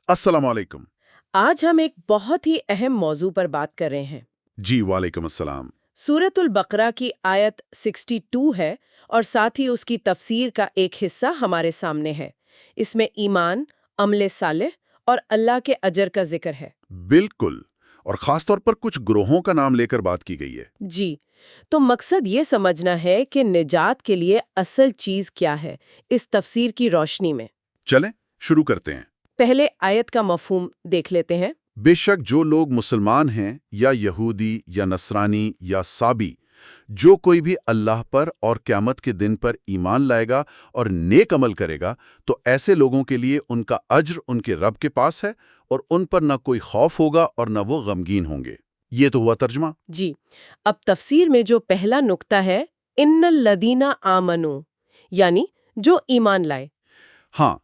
السلام علیکم۔ آج ہم ایک بہت ہی اہم موضوع پر بات کر رہے ہیں۔ جی وعلیکم السلام۔ سورۃ البقرہ کی آیت 62 ہے اور ساتھ ہی اس کی تفسیر کا ایک حصہ ہمارے سامنے ہے۔ اس میں ایمان، عمل صالح اور اللہ کے اجر کا ذکر ہے۔ بالکل، اور خاص طور پر کچھ گروہوں کا نام لے کر بات کی گئی ہے۔ جی، تو مقصد یہ سمجھنا ہے کہ نجات کے لیے اصل چیز کیا ہے اس تفسیر کی روشنی میں۔ چلیں شروع کرتے ہیں۔ پہلے آیت کا مفہوم دیکھ لیتے ہیں۔ بے شک جو لوگ مسلمان ہیں یا یہودی یا نصرانی یا صابی، جو کوئی بھی اللہ پر اور قیامت کے دن پر ایمان لائے گا اور نیک عمل کرے گا تو ایسے لوگوں کے لیے ان کا اجر ان کے رب کے پاس ہے، اور ان پر نہ کوئی خوف ہوگا اور نہ وہ غمگین ہوں گے۔ یہ تو ہوا ترجمہ۔ جی، اب تفسیر میں جو پہلا نقطہ ہے، ان الذین آمنوا، یعنی جو ایمان لائے۔ ہاں،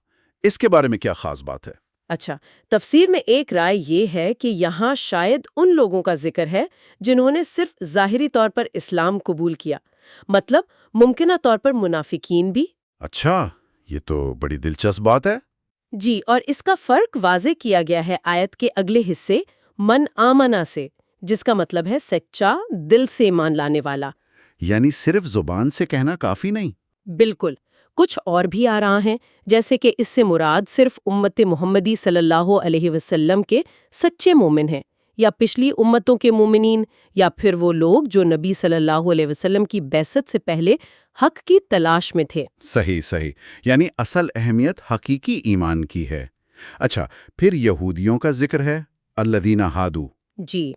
اس کے بارے میں کیا خاص بات ہے؟ اچھا، تفسیر میں ایک رائے یہ ہے کہ یہاں شاید ان لوگوں کا ذکر ہے جنہوں نے صرف ظاہری طور پر اسلام قبول کیا، مطلب ممکنہ طور پر منافقین بھی۔ اچھا، یہ تو بڑی دلچسپ بات ہے۔ جی، اور اس کا فرق واضح کیا گیا ہے آیت کے اگلے حصے من آمنا سے، جس کا مطلب ہے سچا دل سے ایمان لانے والا۔ یعنی صرف زبان سے کہنا کافی نہیں؟ بالکل، کچھ اور بھی آ رہا ہیں، جیسے کہ اس سے مراد صرف امت محمدی صلی اللہ علیہ وسلم کے سچے مومن ہیں، یا پچھلی امتوں کے مومنین، یا پھر وہ لوگ جو نبی صلی اللہ علیہ وسلم کی بعثت سے پہلے حق کی تلاش میں تھے۔ صحیح صحیح، یعنی اصل اہمیت حقیقی ایمان کی ہے۔ اچھا، پھر یہودیوں کا ذکر ہے، الذین ہادو۔ جی،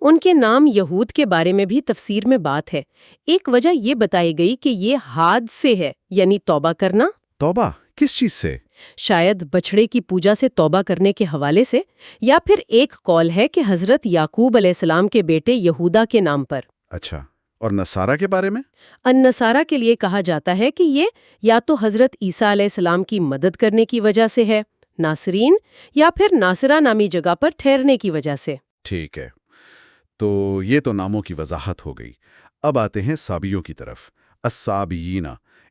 ان کے نام یہود کے بارے میں بھی تفسیر میں بات ہے۔ ایک وجہ یہ بتائی گئی کہ یہ ہاد سے ہے، یعنی توبہ کرنا۔ توبہ کس چیز سے؟ شاید بچھڑے کی پوجا سے توبہ کرنے کے حوالے سے، یا پھر ایک قول ہے کہ حضرت یعقوب علیہ السلام کے بیٹے یہودا کے نام پر۔ اچھا، اور نصارہ کے بارے میں؟ النصارہ کے لیے کہا جاتا ہے کہ یہ یا تو حضرت عیسیٰ علیہ السلام کی مدد کرنے کی وجہ سے ہے، ناصرین، یا پھر ناصرہ نامی جگہ پر ٹھہرنے کی وجہ سے۔ ٹھیک ہے، تو یہ تو ناموں کی وضاحت ہو گئی۔ اب آتے ہیں صابیوں کی طرف، الصابیین۔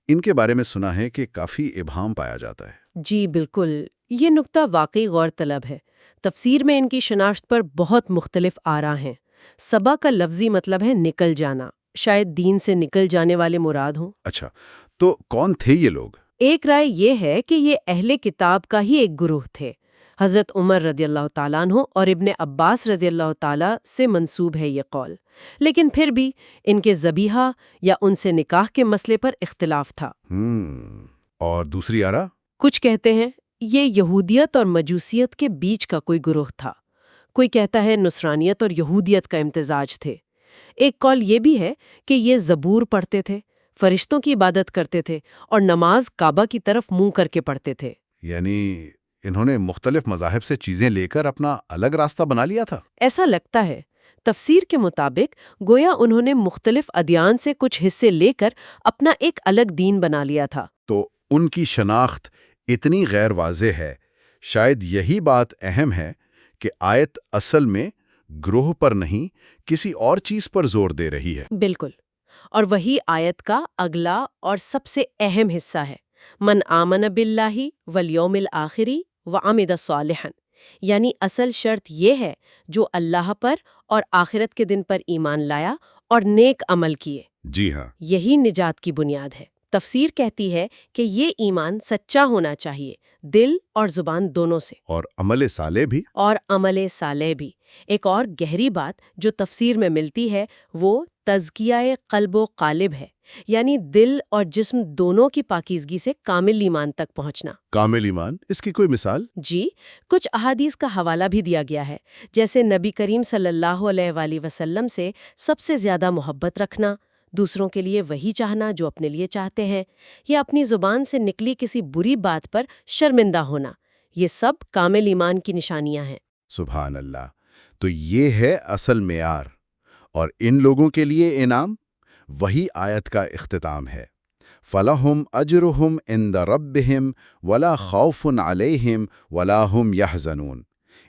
ان کے بارے میں سنا ہے کہ کافی ابہام پایا جاتا ہے۔ جی بالکل، یہ نقطہ واقعی غور طلب ہے۔ تفسیر میں ان کی شناخت پر بہت مختلف آراء ہیں۔ صبا کا لفظی مطلب ہے نکل جانا، شاید دین سے نکل جانے والے مراد ہوں۔ اچھا، تو کون تھے یہ لوگ؟ ایک رائے یہ ہے کہ یہ اہل کتاب کا ہی ایک گروہ تھے۔ حضرت عمر رضی اللہ تعالیٰ عنہ اور ابن عباس رضی اللہ تعالیٰ سے منسوب ہے یہ قول، لیکن پھر بھی ان کے ذبیحہ یا ان سے نکاح کے مسئلے پر اختلاف تھا۔ اور دوسری آراء؟ کچھ کہتے ہیں یہ یہودیت اور مجوسیت کے بیچ کا کوئی گروہ تھا، کوئی کہتا ہے نصرانیت اور یہودیت کا امتزاج تھے۔ ایک قول یہ بھی ہے کہ یہ زبور پڑھتے تھے، فرشتوں کی عبادت کرتے تھے اور نماز کعبہ کی طرف منہ کر کے پڑھتے تھے۔ یعنی انہوں نے مختلف مذاہب سے چیزیں لے کر اپنا الگ راستہ بنا لیا تھا؟ ایسا لگتا ہے۔ تفسیر کے مطابق گویا انہوں نے مختلف ادیان سے کچھ حصے لے کر اپنا ایک الگ دین بنا لیا تھا۔ تو ان کی شناخت اتنی غیر واضح ہے، شاید یہی بات اہم ہے کہ آیت اصل میں گروہ پر نہیں کسی اور چیز پر زور دے رہی ہے۔ بالکل، اور وہی آیت کا اگلا اور سب سے اہم حصہ ہے، من آمن باللہ والیوم الآخر وعمل صالحا، یعنی اصل شرط یہ ہے جو اللہ پر اور آخرت کے دن پر ایمان لایا اور نیک عمل کیے۔ جی ہاں، یہی نجات کی بنیاد ہے۔ تفسیر کہتی ہے کہ یہ ایمان سچا ہونا چاہیے، دل اور زبان دونوں سے، اور عمل صالح بھی۔ بھی۔ ایک اور گہری بات جو تفسیر میں ملتی ہے وہ تزکیہ قلب و قالب ہے، یعنی دل اور جسم دونوں کی پاکیزگی سے کامل ایمان تک پہنچنا۔ کامل ایمان، اس کی کوئی مثال؟ جی، کچھ احادیث کا حوالہ بھی دیا گیا ہے، جیسے نبی کریم صلی اللہ علیہ وآلہ وسلم سے سب سے زیادہ محبت رکھنا، دوسروں کے لیے وہی چاہنا جو اپنے لیے چاہتے ہیں، یا اپنی زبان سے نکلی کسی بری بات پر شرمندہ ہونا، یہ سب کامل ایمان کی نشانیاں ہیں۔ سبحان اللہ، تو یہ ہے اصل معیار، اور ان لوگوں کے لیے انعام وہی آیت کا اختتام ہے۔ فَلَهُمْ أَجْرُهُمْ عِنْدَ رَبِّهِمْ وَلَا خَوْفٌ عَلَيْهِمْ وَلَا هُمْ يَحْزَنُونَ۔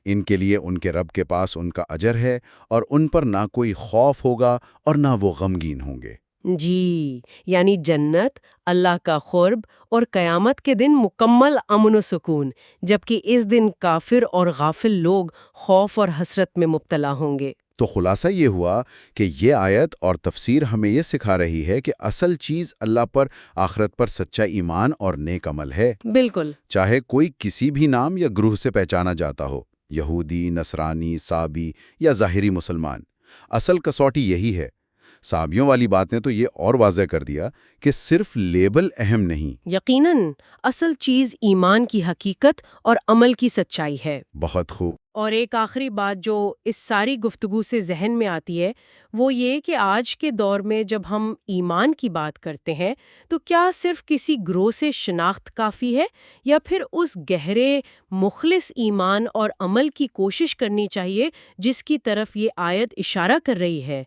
ان کے لیے ان کے رب کے پاس ان کا اجر ہے، اور ان پر نہ کوئی خوف ہوگا اور نہ وہ غمگین ہوں گے۔ جی، یعنی جنت، اللہ کا قرب اور قیامت کے دن مکمل امن و سکون، جبکہ اس دن کافر اور غافل لوگ خوف اور حسرت میں مبتلا ہوں گے۔ تو خلاصہ یہ ہوا کہ یہ آیت اور تفسیر ہمیں یہ سکھا رہی ہے کہ اصل چیز اللہ پر، آخرت پر سچا ایمان اور نیک عمل ہے، بالکل۔ چاہے کوئی کسی بھی نام یا گروہ سے پہچانا جاتا ہو، یہودی، نصرانی، صابی یا ظاہری مسلمان۔ اصل کسوٹی یہی ہے۔ صابیوں والی بات نے تو یہ اور واضح کر دیا کہ صرف لیبل اہم نہیں۔ یقیناً اصل چیز ایمان کی حقیقت اور عمل کی سچائی ہے۔ بہت خوب۔ اور ایک آخری بات جو اس ساری گفتگو سے ذہن میں آتی ہے وہ یہ کہ آج کے دور میں جب ہم ایمان کی بات کرتے ہیں تو کیا صرف کسی گروہ سے شناخت کافی ہے، یا پھر اس گہرے مخلص ایمان اور عمل کی کوشش کرنی چاہیے جس کی طرف یہ آیت اشارہ کر رہی ہے؟